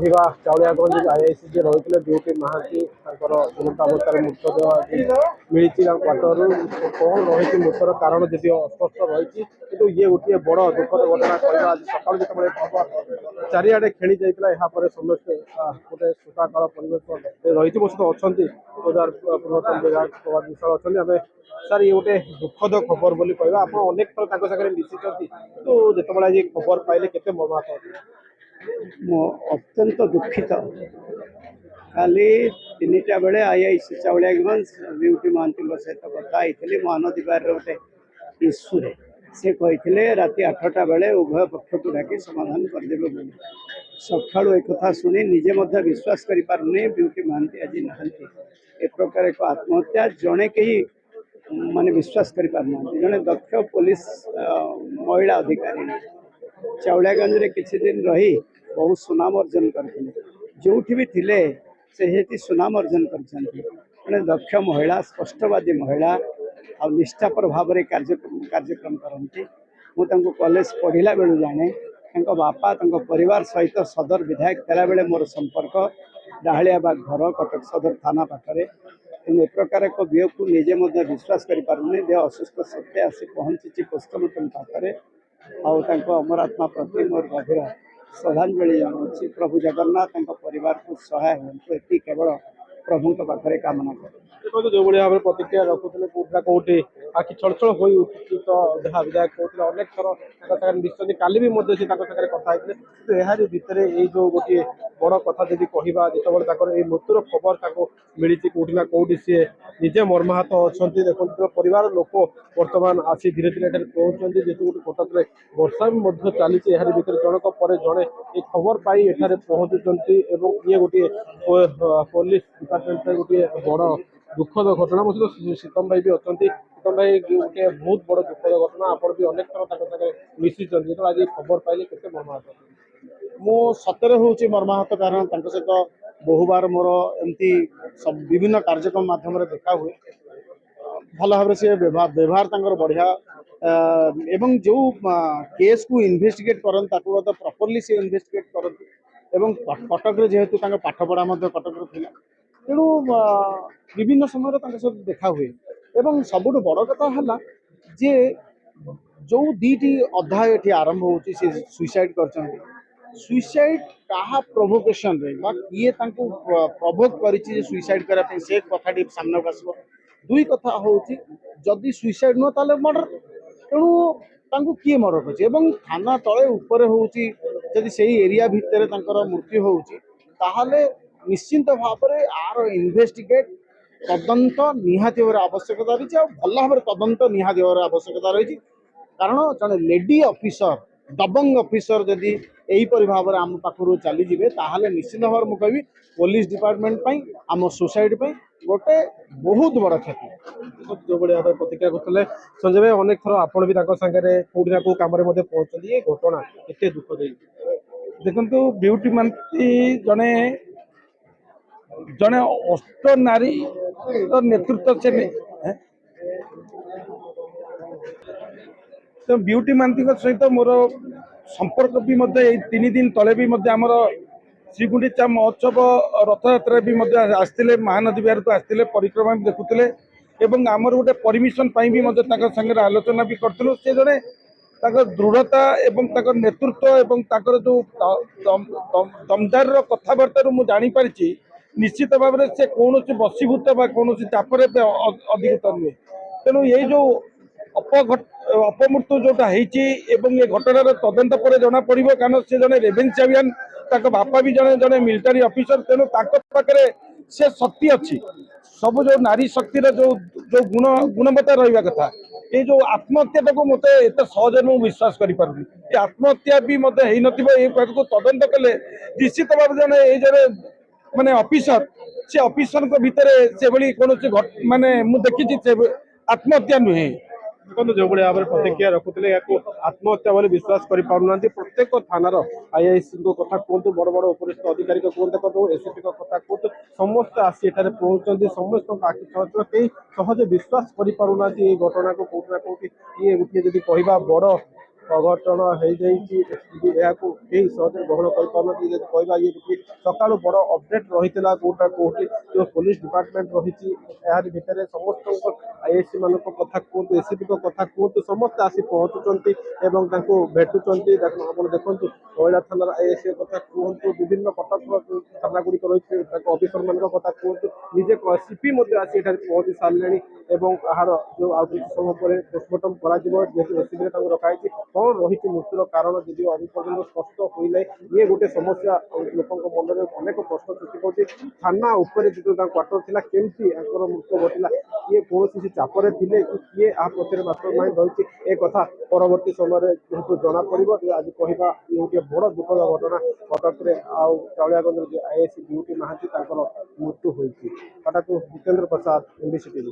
କହିବା ଚାଉଳିଆଗଞ୍ଜ ଆଇଆଇସି ରହିଥିଲେ ବିୟୁଟି ମହାନ୍ତି ତାଙ୍କର ଜୀବନ୍ତ ଅବସ୍ଥାରେ ମୃତଦେହ ମିଳିଛି ତାଙ୍କ କ୍ୱାର୍ଟରରୁ କ'ଣ ରହିଛି ମୃତ୍ୟୁର କାରଣ ଯଦିଓ ଅସ୍ପଷ୍ଟ ରହିଛି କିନ୍ତୁ ଇଏ ଗୋଟିଏ ବଡ଼ ଦୁଃଖଦ ଘଟଣା କହିବା ଆଜି ସକାଳୁ ଯେତେବେଳେ ଖବର ଚାରିଆଡ଼େ ଖେଳି ଯାଇଥିଲା ଏହାପରେ ସମସ୍ତେ ଗୋଟେ ଶୋକାକଳ ପରିବେଶ ରହିଛି ମୋ ସହିତ ଅଛନ୍ତି ପୂର୍ବତନ ବିଧାୟକ ପ୍ରଭାତ ବିଶ୍ୱାଳ ଅଛନ୍ତି ଆମେ ସାର୍ ଇଏ ଗୋଟେ ଦୁଃଖଦ ଖବର ବୋଲି କହିବା ଆପଣ ଅନେକ ଥର ତାଙ୍କ ସାଙ୍ଗରେ ମିଶିଛନ୍ତି କିନ୍ତୁ ଯେତେବେଳେ ଆଜି ଖବର ପାଇଲେ କେତେ ମର୍ମାହତ ଅଛି ମୁଁ ଅତ୍ୟନ୍ତ ଦୁଃଖିତ। କାଲି 3ଟା ବେଳେ ଆଇଆଇସି ଚାଉଳିଆଗଞ୍ଜ ବିୟୁଟି ମହାନ୍ତିଙ୍କ ସହିତ କଥା ହେଇଥିଲି ମହାନଦୀ ପାରରେ ଗୋଟେ ଇସ୍ୟୁରେ ସେ କହିଥିଲେ ରାତି 8ଟା ବେଳେ ଉଭୟ ପକ୍ଷକୁ ଡାକି ସମାଧାନ କରିଦେବେ ବୋଲି। ସକାଳୁ ଏକଥା ଶୁଣି ନିଜେ ମଧ୍ୟ ବିଶ୍ୱାସ କରିପାରୁନି ବିୟୁଟି ମହାନ୍ତି ଆଜି ନାହାନ୍ତି। ଏ ପ୍ରକାର ଏକ ଆତ୍ମହତ୍ୟା ଜଣେ କେହି ମାନେ ବିଶ୍ୱାସ କରିପାରୁନାହାନ୍ତି। ଜଣେ ଦକ୍ଷ ପୋଲିସ ମହିଳା ଅଧିକାରିଣୀ ଚାଉଳିଆଗଞ୍ଜରେ କିଛି ଦିନ ରହି ବହୁତ ସୁନାମ ଅର୍ଜନ କରିଥିଲେ। ଯେଉଁଠି ବି ଥିଲେ ସେ ସେଠି ସୁନାମ ଅର୍ଜନ କରିଛନ୍ତି। ଜଣେ ଦକ୍ଷ ମହିଳା ସ୍ପଷ୍ଟବାଦୀ ମହିଳା ଆଉ ନିଷ୍ଠାପର ଭାବରେ କାର୍ଯ୍ୟକ୍ରମ କରନ୍ତି। ମୁଁ ତାଙ୍କୁ କଲେଜ ପଢ଼ିଲା ବେଳୁ ଜାଣେ। ତାଙ୍କ ବାପା ତାଙ୍କ ପରିବାର ସହିତ ସଦର ବିଧାୟକ ଥିଲାବେଳେ ମୋର ସମ୍ପର୍କ ଡାହାଳିଆବାଗ ଘର କଟକ ସଦର ଥାନା ପାଖରେ। କିନ୍ତୁ ଏ ପ୍ରକାର ଏକ ବିୟକୁ ନିଜେ ମଧ୍ୟ ବିଶ୍ୱାସ କରିପାରୁନି। ଦେହ ଅସୁସ୍ଥ ସତ୍ତ୍ୱେ ଆସି ପହଞ୍ଚିଛି ପୋଷ୍ଟମର୍ଟମ ପାଖରେ ଆଉ ତାଙ୍କ ଅମର ଆତ୍ମା ପ୍ରତି ମୋର ଗଭୀର ଶ୍ରଦ୍ଧାଞ୍ଜଳି ଜଣାଉଛି। ପ୍ରଭୁ ଜଗନ୍ନାଥ ତାଙ୍କ ପରିବାରକୁ ସହାୟ ହୁଅନ୍ତୁ ଏତିକି କେବଳ ପ୍ରଭୁଙ୍କ ପାଖରେ କାମନା କରେ। ଦେଖନ୍ତୁ ଯେଉଁଭଳି ଭାବରେ ପ୍ରତିକ୍ରିୟା ରଖୁଥିଲେ କୋଉଠି ନା କୋଉଠି ଆଖି ଛଳଛଳ ହୋଇ ଉଠୁଛି ତ ଯାହା ବିଧାୟକ କହୁଥିଲେ ଅନେକ ଥର ତାଙ୍କ ସାଙ୍ଗରେ ମିଶିଛନ୍ତି କାଲି ବି ମଧ୍ୟ ସେ ତାଙ୍କ ସାଙ୍ଗରେ କଥା ହେଇଥିଲେ କିନ୍ତୁ ଏହାରି ଭିତରେ ଏଇ ଯେଉଁ ଗୋଟିଏ ବଡ଼ କଥା ଯଦି କହିବା ଯେତେବେଳେ ତାଙ୍କର ଏଇ ମୃତ୍ୟୁର ଖବର ତାଙ୍କୁ ମିଳିଛି କୋଉଠି ନା କୋଉଠି ସିଏ ନିଜେ ମର୍ମାହତ ଅଛନ୍ତି। ଦେଖନ୍ତୁ ପରିବାର ଲୋକ ବର୍ତ୍ତମାନ ଆସି ଧୀରେ ଧୀରେ ଏଠାରେ ପହଞ୍ଚୁଛନ୍ତି ଯେହେତୁ ଗୋଟେ କଟକରେ ବର୍ଷା ବି ମଧ୍ୟ ଚାଲିଛି ଏହାରି ଭିତରେ ଜଣକ ପରେ ଜଣେ ଏ ଖବର ପାଇ ଏଠାରେ ପହଞ୍ଚୁଛନ୍ତି ଏବଂ ଇଏ ଗୋଟିଏ ପୋଲିସ ଡିପାର୍ଟମେଣ୍ଟରେ ଗୋଟିଏ ବଡ଼ ଦୁଃଖଦ ଘଟଣା ମୋ ସହିତ ଶୀତମ ଭାଇ ବି ଅଛନ୍ତି। ଶୀତମ ଭାଇ ଗୋଟେ ବହୁତ ବଡ଼ ଦୁଃଖଦ ଘଟଣା ଆପଣ ବି ଅନେକ ଥର ତାଙ୍କ ସାଙ୍ଗେ ମିଶିଛନ୍ତି ଯେତେବେଳେ ଆଜି ଖବର ପାଇଲେ କେତେ ମର୍ମାହତ ମୁଁ ସତରେ ହେଉଛି ମର୍ମାହତ କାରଣ ତାଙ୍କ ସହିତ ବହୁବାର ମୋର ଏମିତି ବିଭିନ୍ନ କାର୍ଯ୍ୟକ୍ରମ ମାଧ୍ୟମରେ ଦେଖା ହୁଏ। ଭଲ ଭାବରେ ସେ ବ୍ୟବହାର ତାଙ୍କର ବଢ଼ିଆ ଏବଂ ଯେଉଁ କେସ୍କୁ ଇନଭେଷ୍ଟିଗେଟ୍ କରନ୍ତି ତାକୁ ମଧ୍ୟ ପ୍ରପରଲି ସେ ଇନଭେଷ୍ଟିଗେଟ୍ କରନ୍ତି ଏବଂ କଟକରେ ଯେହେତୁ ତାଙ୍କ ପାଠପଢ଼ା ମଧ୍ୟ କଟକରେ ଥିଲା ତେଣୁ ବିଭିନ୍ନ ସମୟରେ ତାଙ୍କ ସହିତ ଦେଖା ହୁଏ ଏବଂ ସବୁଠୁ ବଡ଼ କଥା ହେଲା ଯେ ଯେଉଁ ଦୁଇଟି ଅଧ୍ୟାୟ ଏଠି ଆରମ୍ଭ ହେଉଛି ସେ ସୁଇସାଇଡ୍ କରିଛନ୍ତି। ସୁଇସାଇଡ୍ କାହା ପ୍ରୋଭୋକେସନରେ ବା କିଏ ତାଙ୍କୁ ପ୍ରଭୋକ୍ କରିଛି ଯେ ସୁଇସାଇଡ୍ କରିବା ପାଇଁ ସେ କଥାଟି ସାମ୍ନାକୁ ଆସିବ। ଦୁଇ କଥା ହେଉଛି ଯଦି ସୁଇସାଇଡ୍ ନୁହଁ ତାହେଲେ ମର୍ଡର। ତେଣୁ ତାଙ୍କୁ କିଏ ମର୍ଡର କରିଛି ଏବଂ ଥାନା ତଳେ ଉପରେ ହେଉଛି ଯଦି ସେଇ ଏରିଆ ଭିତରେ ତାଙ୍କର ମୃତ୍ୟୁ ହେଉଛି ତାହେଲେ ନିଶ୍ଚିନ୍ତ ଭାବରେ ଆର ଇନଭେଷ୍ଟିଗେଟ୍ ତଦନ୍ତ ନିହାତି ଭାବରେ ଆବଶ୍ୟକତା ରହିଛି ଆଉ ଭଲ ଭାବରେ ତଦନ୍ତ ନିହାତି ଭାବରେ ଆବଶ୍ୟକତା ରହିଛି। କାରଣ ଜଣେ ଲେଡି ଅଫିସର ଦବଙ୍ଗ ଅଫିସର ଯଦି ଏହିପରି ଭାବରେ ଆମ ପାଖରୁ ଚାଲିଯିବେ ତାହେଲେ ନିଶ୍ଚିତ ଭାବରେ ମୁଁ କହିବି ପୋଲିସ ଡିପାର୍ଟମେଣ୍ଟ ପାଇଁ ଆମ ସୋସାଇଟି ପାଇଁ ଗୋଟେ ବହୁତ ବଡ଼ କ୍ଷତି। ଯେଉଁଭଳି ଭାବରେ ପ୍ରତିକ୍ରିୟା କରୁଥିଲେ ସଞ୍ଜୟ ଭାଇ ଅନେକ ଥର ଆପଣ ବି ତାଙ୍କ ସାଙ୍ଗରେ କୋଉଠି ନା କୋଉ କାମରେ ମଧ୍ୟ ପହଞ୍ଚନ୍ତି ଏ ଘଟଣା କେତେ ଦୁଃଖ ଦେଇଛି। ଦେଖନ୍ତୁ ବିୟୁଟି ମହାନ୍ତି ଜଣେ ଜଣେ ଅଷ୍ଟ ନାରୀର ନେତୃତ୍ୱ ସେ ତ ବିୟୁଟି ମହାନ୍ତିଙ୍କ ସହିତ ମୋର ସମ୍ପର୍କ ବି ମଧ୍ୟ ଏଇ 3 ଦିନ ତଳେ ବି ମଧ୍ୟ ଆମର ଶ୍ରୀଗୁଣ୍ଡିଚା ମହୋତ୍ସବ ରଥଯାତ୍ରା ବି ମଧ୍ୟ ଆସିଥିଲେ ମହାନଦୀ ବିହାରକୁ ଆସିଥିଲେ ପରିକ୍ରମା ବି ଦେଖୁଥିଲେ ଏବଂ ଆମର ଗୋଟେ ପରମିଶନ ପାଇଁ ବି ମଧ୍ୟ ତାଙ୍କ ସାଙ୍ଗରେ ଆଲୋଚନା ବି କରିଥିଲୁ। ସେ ଜଣେ ତାଙ୍କ ଦୃଢ଼ତା ଏବଂ ତାଙ୍କ ନେତୃତ୍ୱ ଏବଂ ତାଙ୍କର ଯେଉଁ ଦମଦାରର କଥାବାର୍ତ୍ତାରୁ ମୁଁ ଜାଣିପାରିଛି ନିଶ୍ଚିତ ଭାବରେ ସେ କୌଣସି ବଶୀଭୂତ ବା କୌଣସି ଚାପରେ ଅଧିକୃତ ନୁହେଁ। ତେଣୁ ଏଇ ଯେଉଁ ଅପମୃତ୍ୟୁ ଯୋଉଟା ହେଇଛି ଏବଂ ଏ ଘଟଣାର ତଦନ୍ତ ପରେ ଜଣାପଡ଼ିବ କାରଣ ସେ ଜଣେ ରେଭେନ୍ସାଭିଆନ୍ ତାଙ୍କ ବାପା ବି ଜଣେ ମିଲିଟାରୀ ଅଫିସର ତେଣୁ ତାଙ୍କ ପାଖରେ ସେ ଶକ୍ତି ଅଛି ସବୁ ଯେଉଁ ନାରୀ ଶକ୍ତିର ଯେଉଁ ଗୁଣବତ୍ତା ରହିବା କଥା। এই ଯେଉଁ ଆତ୍ମହତ୍ୟାଟାକୁ ମୋତେ ଏତେ ସହଜରେ ମୁଁ ବିଶ୍ୱାସ କରିପାରୁନି। ଏ ଆତ୍ମହତ୍ୟା ବି ମଧ୍ୟ ହେଇନଥିବ ଏ ପାଖକୁ ତଦନ୍ତ କଲେ ନିଶ୍ଚିତ ଭାବରେ ଜଣେ ଏଇ ଜଣେ ମାନେ ଅଫିସର ସେ ଅଫିସରଙ୍କ ଭିତରେ ସେଭଳି କୌଣସି ମାନେ ମୁଁ ଦେଖିଛି ସେ ଆତ୍ମହତ୍ୟା ନୁହେଁ। ଦେଖନ୍ତୁ ଯେଉଁଭଳି ଭାବରେ ପ୍ରତିକ୍ରିୟା ରଖୁଥିଲେ ଏହାକୁ ଆତ୍ମହତ୍ୟା ବୋଲି ବିଶ୍ୱାସ କରିପାରୁନାହାନ୍ତି। ପ୍ରତ୍ୟେକ ଥାନାର ଆଇଆଇସିଙ୍କ କଥା କୁହନ୍ତୁ ବଡ଼ ବଡ଼ ଉପରିସ୍ଥ ଅଧିକାରୀଙ୍କ କୁହନ୍ତୁ ଏସିପିଙ୍କ କଥା କୁହନ୍ତୁ ସମସ୍ତେ ଆସି ଏଠାରେ ପହଞ୍ଚୁଛନ୍ତି ସମସ୍ତଙ୍କ ଆଖି ଛଳଛଳ କେହି ସହଜେ ବିଶ୍ୱାସ କରିପାରୁନାହାନ୍ତି ଏଇ ଘଟଣାକୁ କୋଉଠି ନା କୋଉଠି ଇଏ ଗୋଟିଏ ଯଦି କହିବା ବଡ଼ ଅଘଟଣ ହେଇଯାଇଛି ଏହାକୁ କେହି ସହଜରେ ଗ୍ରହଣ କରିପାରୁନାହାନ୍ତି। ଯଦି କହିବା ଇଏ ଗୋଟିଏ ସକାଳୁ ବଡ଼ ଅପଡେଟ୍ ରହିଥିଲା କୋଉଟା କୋଉଠି ଯେଉଁ ପୋଲିସ ଡିପାର୍ଟମେଣ୍ଟ ରହିଛି ଏହାରି ଭିତରେ ସମସ୍ତଙ୍କ ଆଇଏସି ମାନଙ୍କ କଥା କୁହନ୍ତୁ ଏସିପିଙ୍କ କଥା କୁହନ୍ତୁ ସମସ୍ତେ ଆସି ପହଞ୍ଚୁଛନ୍ତି ଏବଂ ତାଙ୍କୁ ଭେଟୁଛନ୍ତି। ଆପଣ ଦେଖନ୍ତୁ ମହିଳା ଥାନାର ଆଇଏସି କଥା କୁହନ୍ତୁ ବିଭିନ୍ନ କଟକ ଥାନା ଗୁଡ଼ିକ ରହିଛି ତାଙ୍କ ଅଫିସର ମାନଙ୍କ କଥା କୁହନ୍ତୁ ନିଜେ ସିପି ମଧ୍ୟ ଆସି ଏଠାରେ ପହଞ୍ଚି ସାରିଲେଣି ଏବଂ ଏହାର ଯେଉଁ ଆଉ କିଛି ସମୟ ପରେ ପୋଷ୍ଟମର୍ଟମ କରାଯିବ ଯେହେତୁ ଏସିବିରେ ତାଙ୍କୁ ରଖାଯାଇଛି କ'ଣ ରହିଛି ମୃତ୍ୟୁର କାରଣ ଯଦିଓ ଆଜି ପର୍ଯ୍ୟନ୍ତ ସ୍ପଷ୍ଟ ହୋଇନାହିଁ। ଇଏ ଗୋଟେ ସମସ୍ୟା ଲୋକଙ୍କ ମନରେ ଅନେକ ପ୍ରଶ୍ନ ସୃଷ୍ଟି କରୁଛି। ଥାନା ଉପରେ ଯେତେବେଳେ ତାଙ୍କ କ୍ୱାର୍ଟର ଥିଲା କେମିତି ଆଙ୍କର ମୃତ୍ୟୁ ଘଟିଲା କିଏ କୌଣସି ଚାପରେ ଥିଲେ କି କିଏ ଏହା ପଛରେ ମାଷ୍ଟର ମାଇଣ୍ଡ ରହିଛି ଏ କଥା ପରବର୍ତ୍ତୀ ସମୟରେ ଯେହେତୁ ଜଣାପଡ଼ିବ ଆଜି କହିବା ଇଏ ଗୋଟିଏ ବଡ଼ ଦୁଃଖଦ ଘଟଣା କଟକରେ ଆଉ ଚାଉଳିଆଗଞ୍ଜରେ ଯେ ଆଇଏସି ବିୟୁଟି ମହାନ୍ତି ତାଙ୍କର ମୃତ୍ୟୁ ହୋଇଛି। କଟକରୁ ଜିତେନ୍ଦ୍ର ପ୍ରସାଦ, MBC TV।